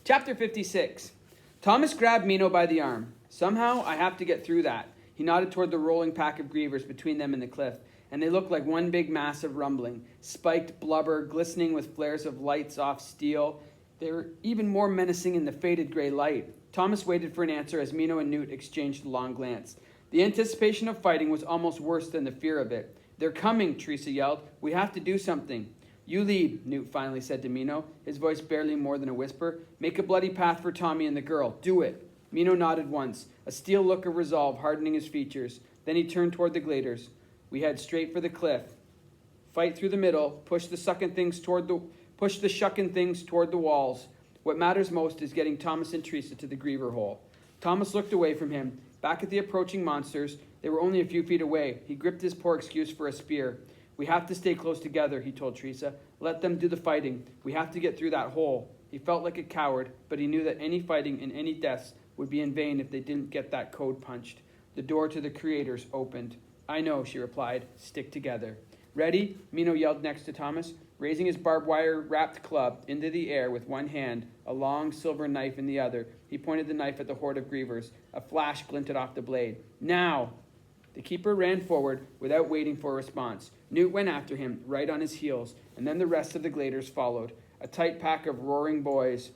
Chapter 56. Thomas grabbed Mino by the arm. Somehow, I have to get through that. He nodded toward the rolling pack of grievers between them and the cliff, and they looked like one big mass of rumbling, spiked blubber, glistening with flares of lights off steel. They were even more menacing in the faded gray light. Thomas waited for an answer as Mino and Newt exchanged a long glance. The anticipation of fighting was almost worse than the fear of it. "They're coming," Teresa yelled. "We have to do something." "You lead," Newt finally said to Mino, his voice barely more than a whisper. "Make a bloody path for Tommy and the girl. Do it." Mino nodded once, a steel look of resolve hardening his features. Then he turned toward the Gladers. "We head straight for the cliff. Fight through the middle. Push the shucking things toward the walls. What matters most is getting Thomas and Teresa to the griever hole." Thomas looked away from him, back at the approaching monsters. They were only a few feet away. He gripped his poor excuse for a spear. "We have to stay close together," he told Teresa. "Let them do the fighting. We have to get through that hole." He felt like a coward, but he knew that any fighting and any deaths would be in vain if they didn't get that code punched. The door to the creators opened. "I know," she replied. "Stick together." "Ready?" Mino yelled next to Thomas, raising his barbed wire-wrapped club into the air with one hand, a long silver knife in the other. He pointed the knife at the horde of grievers. A flash glinted off the blade. "Now!" The keeper ran forward without waiting for a response. Newt went after him, right on his heels, and then the rest of the Gladers followed, a tight pack of roaring boys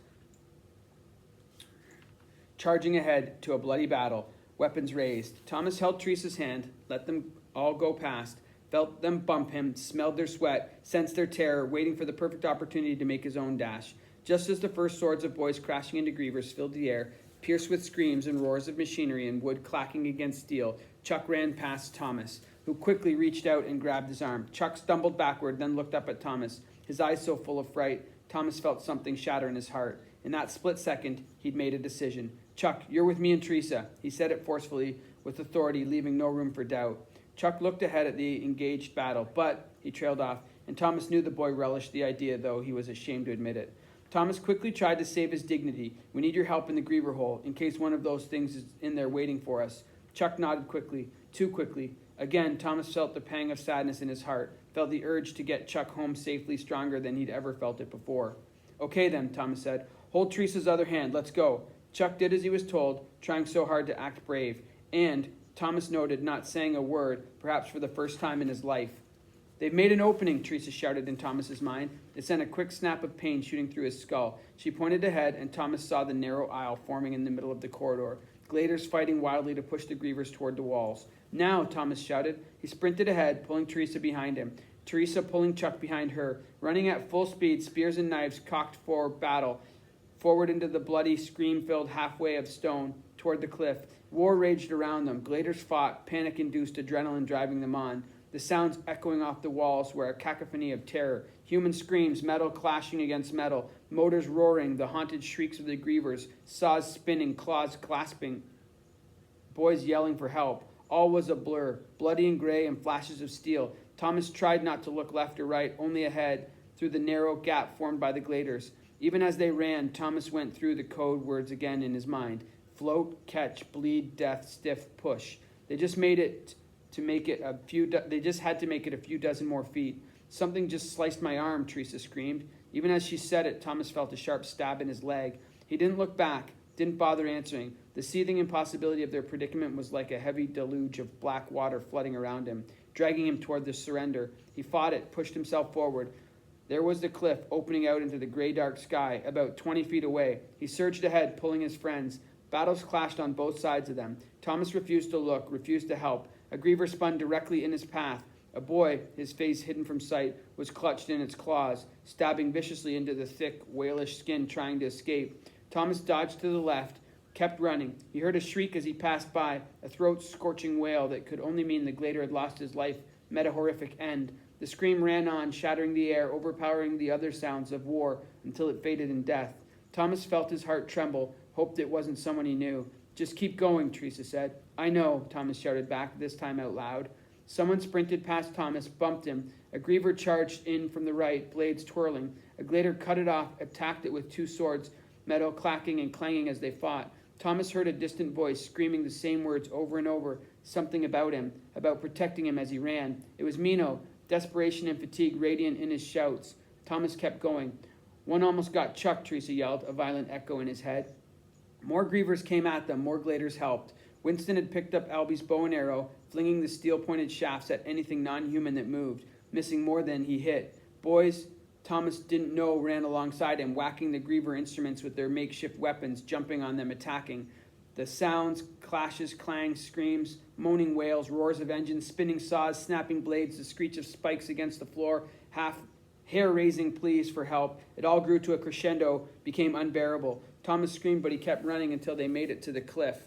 charging ahead to a bloody battle, weapons raised. Thomas held Teresa's hand, let them all go past, felt them bump him, smelled their sweat, sensed their terror, waiting for the perfect opportunity to make his own dash. Just as the first swords of boys crashing into grievers filled the air, pierced with screams and roars of machinery and wood clacking against steel, Chuck ran past Thomas, who quickly reached out and grabbed his arm. Chuck stumbled backward, then looked up at Thomas, his eyes so full of fright, Thomas felt something shatter in his heart. In that split second, he'd made a decision. "Chuck, you're with me and Teresa." He said it forcefully, with authority, leaving no room for doubt. Chuck looked ahead at the engaged battle, but he trailed off, and Thomas knew the boy relished the idea, though he was ashamed to admit it. Thomas quickly tried to save his dignity. "We need your help in the griever hole, in case one of those things is in there waiting for us." Chuck nodded quickly, too quickly. Again, Thomas felt the pang of sadness in his heart, felt the urge to get Chuck home safely stronger than he'd ever felt it before. "Okay then," Thomas said. "Hold Teresa's other hand. Let's go." Chuck did as he was told, trying so hard to act brave, and, Thomas noted, not saying a word, perhaps for the first time in his life. "They've made an opening," Teresa shouted in Thomas's mind. It sent a quick snap of pain shooting through his skull. She pointed ahead, and Thomas saw the narrow aisle forming in the middle of the corridor, Gladers fighting wildly to push the grievers toward the walls. "Now," Thomas shouted. He sprinted ahead, pulling Teresa behind him. Teresa pulling Chuck behind her. Running at full speed, spears and knives cocked for battle, forward into the bloody, scream-filled halfway of stone, toward the cliff. War raged around them. Gladers fought, panic-induced adrenaline driving them on. The sounds echoing off the walls were a cacophony of terror. Human screams, metal clashing against metal, motors roaring, the haunted shrieks of the grievers, saws spinning, claws clasping, boys yelling for help. All was a blur, bloody and gray and flashes of steel. Thomas tried not to look left or right, only ahead, through the narrow gap formed by the Gladers. Even as they ran, Thomas went through the code words again in his mind. Float, catch, bleed, death, stiff, push. They just had to make it a few dozen more feet. "Something just sliced my arm," Teresa screamed. Even as she said it, Thomas felt a sharp stab in his leg. He didn't look back, didn't bother answering. The seething impossibility of their predicament was like a heavy deluge of black water flooding around him, dragging him toward the surrender. He fought it, pushed himself forward. There was the cliff opening out into the gray-dark sky, about 20 feet away. He surged ahead, pulling his friends. Battles clashed on both sides of them. Thomas refused to look, refused to help. A griever spun directly in his path. A boy, his face hidden from sight, was clutched in its claws, stabbing viciously into the thick, whalish skin, trying to escape. Thomas dodged to the left, kept running. He heard a shriek as he passed by, a throat-scorching wail that could only mean the Glader had lost his life, met a horrific end. The scream ran on, shattering the air, overpowering the other sounds of war until it faded in death. Thomas felt his heart tremble, hoped it wasn't someone he knew. "Just keep going," Teresa said. "I know," Thomas shouted back, this time out loud. Someone sprinted past Thomas, bumped him. A griever charged in from the right, blades twirling. A Glader cut it off, attacked it with two swords, metal clacking and clanging as they fought. Thomas heard a distant voice screaming the same words over and over, something about him, about protecting him as he ran. It was Mino, desperation and fatigue radiant in his shouts. Thomas kept going. One almost got Chuck, Teresa yelled, a violent echo in his head. More grievers came at them, more gladers helped. Winston had picked up Albie's bow and arrow, flinging the steel-pointed shafts at anything non-human that moved, missing more than he hit. Boys Thomas didn't know ran alongside him, whacking the griever instruments with their makeshift weapons, jumping on them, attacking. The sounds, clashes, clangs, screams, moaning wails, roars of engines, spinning saws, snapping blades, the screech of spikes against the floor, hair-raising pleas for help. It all grew to a crescendo, became unbearable. Thomas screamed, but he kept running until they made it to the cliff.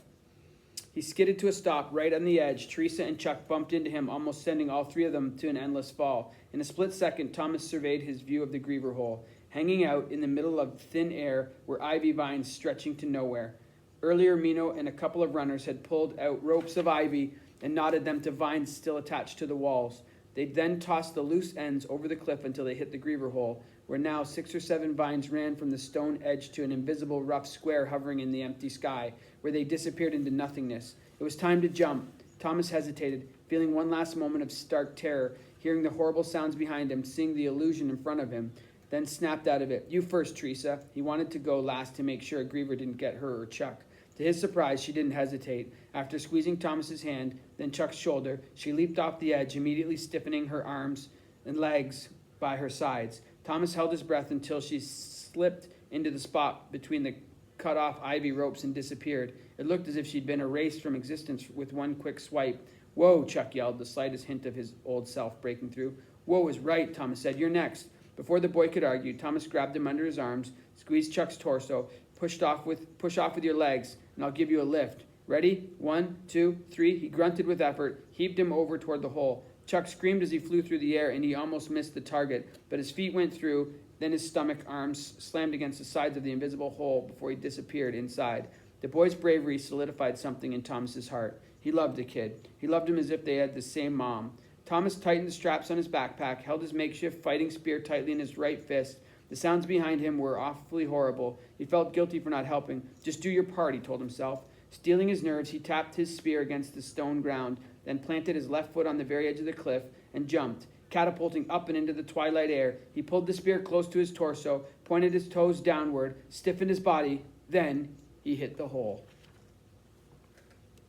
He skidded to a stop right on the edge. Teresa and Chuck bumped into him, almost sending all three of them to an endless fall. In a split second, Thomas surveyed his view of the griever hole. Hanging out in the middle of thin air were ivy vines stretching to nowhere. Earlier, Mino and a couple of runners had pulled out ropes of ivy and knotted them to vines still attached to the walls. They then tossed the loose ends over the cliff until they hit the griever hole, where now 6 or 7 vines ran from the stone edge to an invisible rough square hovering in the empty sky, where they disappeared into nothingness. It was time to jump. Thomas hesitated, feeling one last moment of stark terror, hearing the horrible sounds behind him, seeing the illusion in front of him, then snapped out of it. You first, Teresa. He wanted to go last to make sure a griever didn't get her or Chuck. To his surprise, she didn't hesitate. After squeezing Thomas's hand, then Chuck's shoulder, she leaped off the edge, immediately stiffening her arms and legs by her sides. Thomas held his breath until she slipped into the spot between the cut-off ivy ropes and disappeared. It looked as if she'd been erased from existence with one quick swipe. Whoa, Chuck yelled, the slightest hint of his old self breaking through. Whoa is right, Thomas said. You're next. Before the boy could argue, Thomas grabbed him under his arms, squeezed Chuck's torso, push off with your legs, and I'll give you a lift. Ready? 1, 2, 3. He grunted with effort, heaved him over toward the hole. Chuck screamed as he flew through the air, and he almost missed the target, but his feet went through, then his stomach arms slammed against the sides of the invisible hole before he disappeared inside. The boy's bravery solidified something in Thomas's heart. He loved the kid. He loved him as if they had the same mom. Thomas tightened the straps on his backpack, held his makeshift fighting spear tightly in his right fist. The sounds behind him were awfully horrible. He felt guilty for not helping. Just do your part, he told himself. Steeling his nerves, he tapped his spear against the stone ground, then planted his left foot on the very edge of the cliff and jumped. Catapulting up and into the twilight air, he pulled the spear close to his torso, pointed his toes downward, stiffened his body, then he hit the hole.